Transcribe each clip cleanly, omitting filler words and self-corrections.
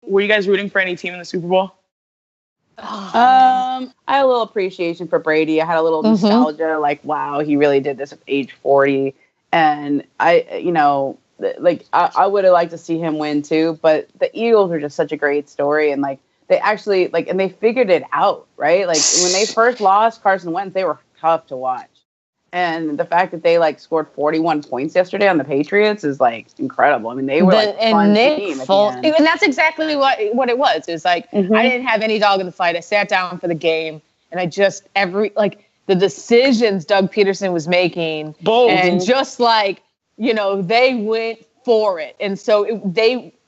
Were you guys rooting for any team in the Super Bowl? I had a little appreciation for Brady. I had a little nostalgia, like, wow, he really did this at age 40. And I would have liked to see him win too. But the Eagles are just such a great story, and like they actually and they figured it out, right? Like when they first lost Carson Wentz, they were tough to watch. And the fact that they scored 41 points yesterday on the Patriots is incredible. I mean, they were fun team at the end. And that's exactly what it was. It was I didn't have any dog in the fight. I sat down for the game, and I just the decisions Doug Peterson was making, bold, and just they went for it. And so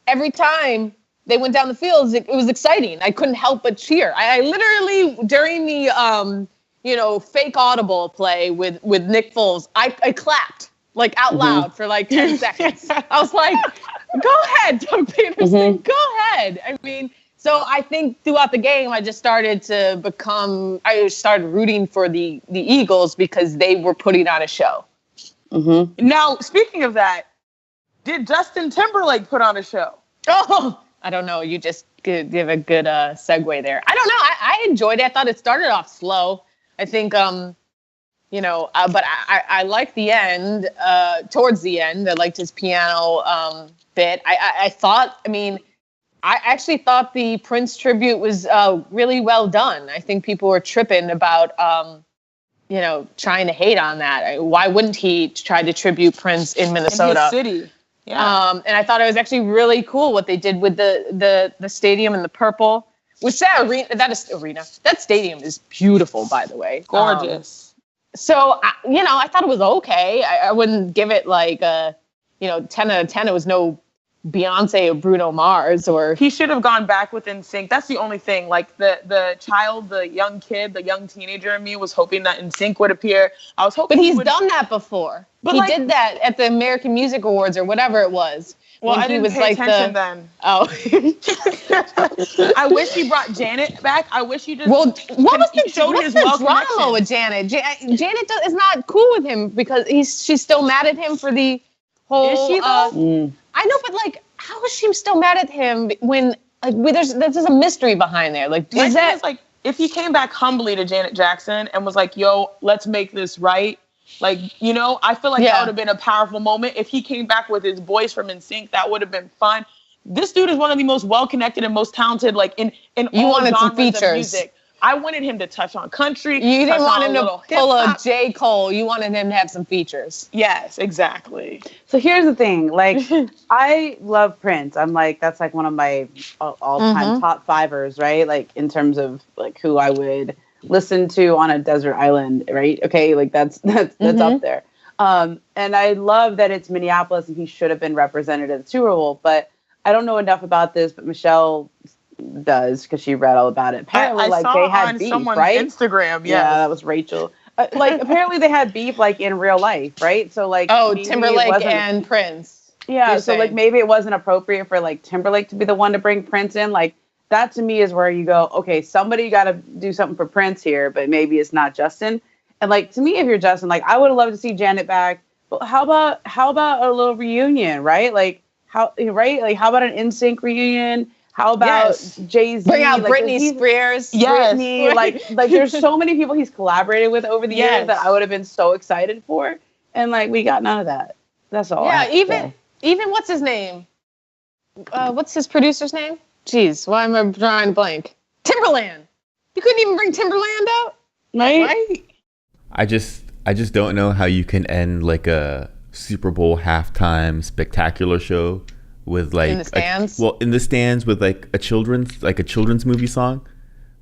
every time they went down the field, it was exciting. I couldn't help but cheer. I literally during the fake audible play with Nick Foles, I clapped out loud for 10 seconds. I was like, go ahead, Doug Peterson, go ahead. I mean, so I think throughout the game, I started rooting for the Eagles because they were putting on a show. Now, speaking of that, did Justin Timberlake put on a show? Oh, I don't know. You just give a good segue there. I don't know. I enjoyed it. I thought it started off slow. I think, but I liked the end, towards the end. I liked his piano bit. I actually thought the Prince tribute was really well done. I think people were tripping about, trying to hate on that. Why wouldn't he try to tribute Prince in Minnesota? In his city. Yeah. And I thought it was actually really cool what they did with the stadium in the purple. Which that stadium is beautiful, by the way. Gorgeous. So, I thought it was okay. I wouldn't give it 10 out of 10. It was no Beyonce or Bruno Mars or... He should have gone back with NSYNC. That's the only thing. The young kid, the young teenager in me was hoping that NSYNC would appear. I was hoping... But he's done that before. But he did that at the American Music Awards or whatever it was. Well, I didn't pay attention then. Oh. I wish he brought Janet back. I wish he just... Well, what's the drama with Janet? Janet is not cool with him because she's still mad at him for the whole... Is she, though? I know, but how is she still mad at him when there's a mystery behind there? If he came back humbly to Janet Jackson and was like, yo, let's make this right. I feel like that would have been a powerful moment. If he came back with his boys from NSYNC, that would have been fun. This dude is one of the most well-connected and most talented, in all genres of music. I wanted him to touch on country. You didn't want him to pull a J. Cole. You wanted him to have some features. Yes, exactly. So here's the thing. I love Prince. I'm that's one of my all-time top fivers, right? In terms of who I would listen to on a desert island, right? Okay, that's up there. And I love that it's Minneapolis and he should have been represented at the Super Bowl, but I don't know enough about this, but Michelle does because she read all about it. Apparently, I saw they had on beef, someone's right? Instagram, yeah, that was Rachel. Apparently they had beef in real life, right? So Timberlake and Prince. Yeah, so maybe it wasn't appropriate for Timberlake to be the one to bring Prince in. That to me is where you go, okay, somebody got to do something for Prince here, but maybe it's not Justin. And to me, if you're Justin, I would have loved to see Janet back. But how about a little reunion, right? How about an NSYNC reunion? How about Jay-Z? Bring out Britney Spears. Yes. Britney, there's so many people he's collaborated with over the years that I would have been so excited for. And we got none of that. That's all. Yeah, even what's his name? What's his producer's name? Jeez, why am I drawing a blank? Timberland. You couldn't even bring Timberland out? Right? I just don't know how you can end a Super Bowl halftime spectacular show with in the stands. In the stands with a children's movie song.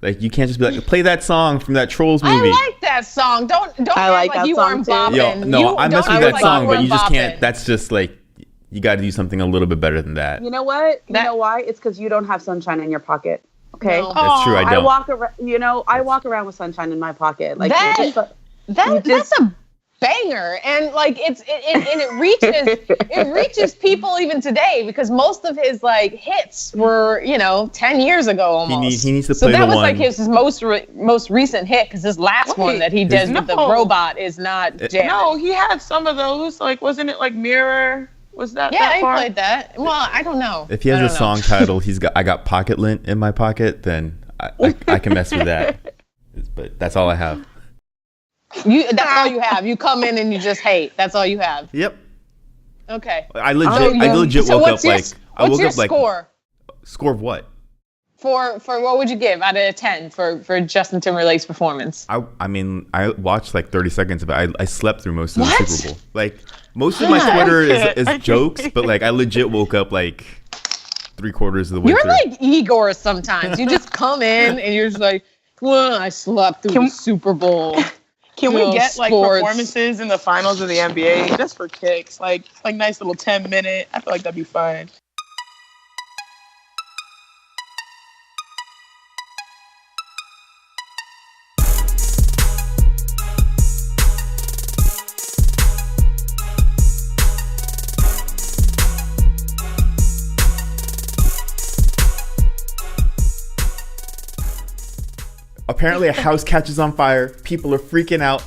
You can't just be play that song from that Trolls movie. I like that song. Don't I like that you weren't bopping. Yo, no, I'm messing with that song, but you just can't. Bopping. That's just you got to do something a little bit better than that. You know what? You know why? It's because you don't have sunshine in your pocket. Okay, no. That's true. I don't. I walk around with sunshine in my pocket. That's a banger, and it reaches people even today because most of his hits were 10 years ago almost. He needs to play so that the was one. his most recent hit because his last one that he did with the robot is not jam. No, he had some of those. Wasn't it Mirror? Was that Yeah, that I far? played that. Well, I don't know. If he has a song title, I got pocket lint in my pocket, then I can mess with that. But that's all I have. That's all you have. You come in and you just hate. That's all you have. Yep. Okay. I legit woke up like. What's your score? Score of what? For what would you give out of 10 for Justin Timberlake's performance? I mean, I watched like 30 seconds of it. I slept through most of the Super Bowl. Like, most of my Twitter is jokes, but like I legit woke up like 3/4 of the way You're through. like Igor sometimes. You just come in and you're just like, well, I slept through the Super Bowl. Can we get sports. like performances in the finals of the NBA just for kicks? Like nice little 10-minute. I feel like that'd be fun. Apparently, a house catches on fire. People are freaking out.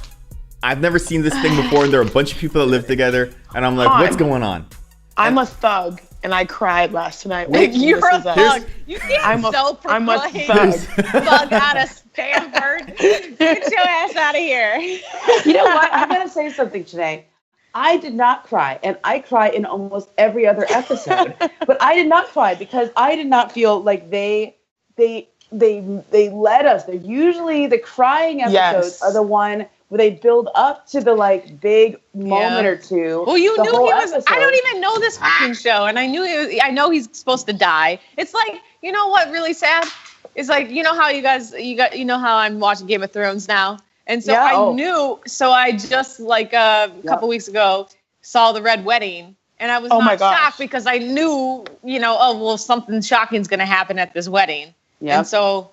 I've never seen this thing before, and there are a bunch of people that live together. And I'm like, what's going on? I'm a thug, and I cried last night. You're a thug. You seem I'm a thug. Thug out of Stanford. Get your ass out of here. You know what? I'm going to say something today. I did not cry, and I cry in almost every other episode. But I did not cry because I did not feel like they led us. They're usually the crying episodes are the one where they build up to the like big moment or two. Well, you knew he was. Episode. I don't even know this fucking show, and I know he's supposed to die. It's like, you know what? Really sad. It's like, you know how you know how I'm watching Game of Thrones now, and so I knew. So I just like a couple weeks ago saw the Red Wedding. And I was not shocked because I knew, something shocking is going to happen at this wedding. Yeah. And so,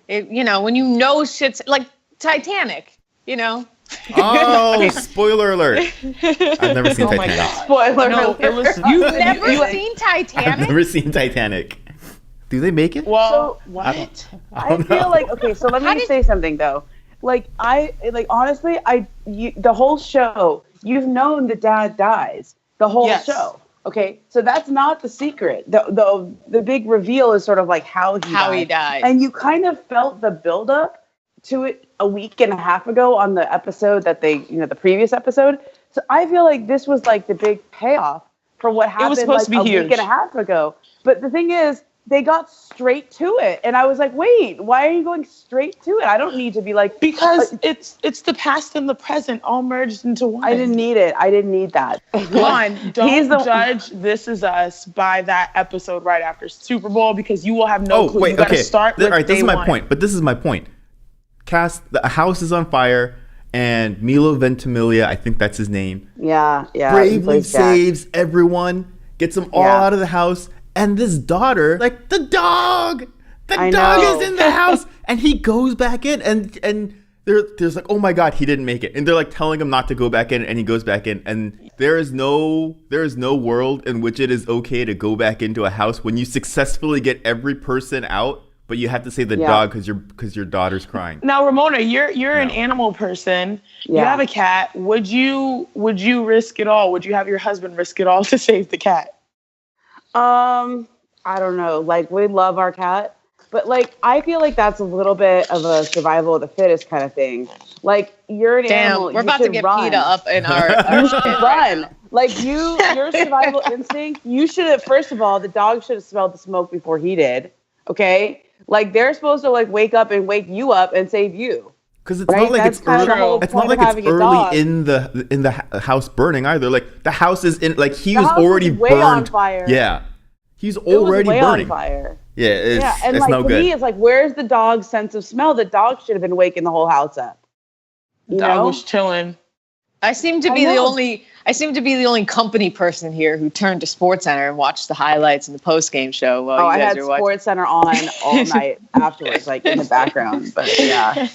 when you know shit's like Titanic, Oh, spoiler alert. I've never seen Titanic. Spoiler alert. You've never seen Titanic? I've never seen Titanic. Do they make it? Well, so what? I feel like, okay, so let me say something though. Like, honestly, the whole show, you've known the dad dies the whole show. Okay, so that's not the secret. The big reveal is sort of like how he died. And you kind of felt the buildup to it a week and a half ago on the episode that the previous episode. So I feel like this was like the big payoff for what happened. It was supposed to be huge. Week and a half ago. But the thing is, they got straight to it, and I was like, "Wait, why are you going straight to it? I don't need to be like because it's the past and the present all merged into one." I didn't need it. I didn't need that. One, don't judge This Is Us by that episode right after Super Bowl because you will have no clue. Wait, you gotta start with all right, this is my one. point. But this is my point. The house is on fire, and Milo Ventimiglia, I think that's his name. Yeah. Bravely saves everyone, gets them all out of the house. And this daughter, like the dog is in the house, and he goes back in, and there's like, oh my God, he didn't make it, and they're like telling him not to go back in, and he goes back in, and there is no world in which it is okay to go back into a house when you successfully get every person out, but you have to say the dog because your daughter's crying. Now, Ramona, you're an animal person. Yeah. You have a cat. Would you risk it all? Would you have your husband risk it all to save the cat? I don't know. Like, we love our cat, but like, I feel like that's a little bit of a survival of the fittest kind of thing. Like, you're an animal. We're about to get PETA up in our run. Like, your survival instinct, you should have, first of all, the dog should have smelled the smoke before he did. Okay? Like, they're supposed to like wake up and wake you up and save you. Because it's not like it's early. It's not like it's early in the house burning either. Like the house is in. Like he was already burned. On fire. Yeah, he's already burning. On fire. Yeah, and it's like no for good. me, it's like, where's the dog's sense of smell? The dog should have been waking the whole house up. Dog was chilling. I seem to be the only company person here who turned to SportsCenter and watched the highlights and the post-game show while you guys were watching. SportsCenter on all night afterwards, like in the background. But yeah,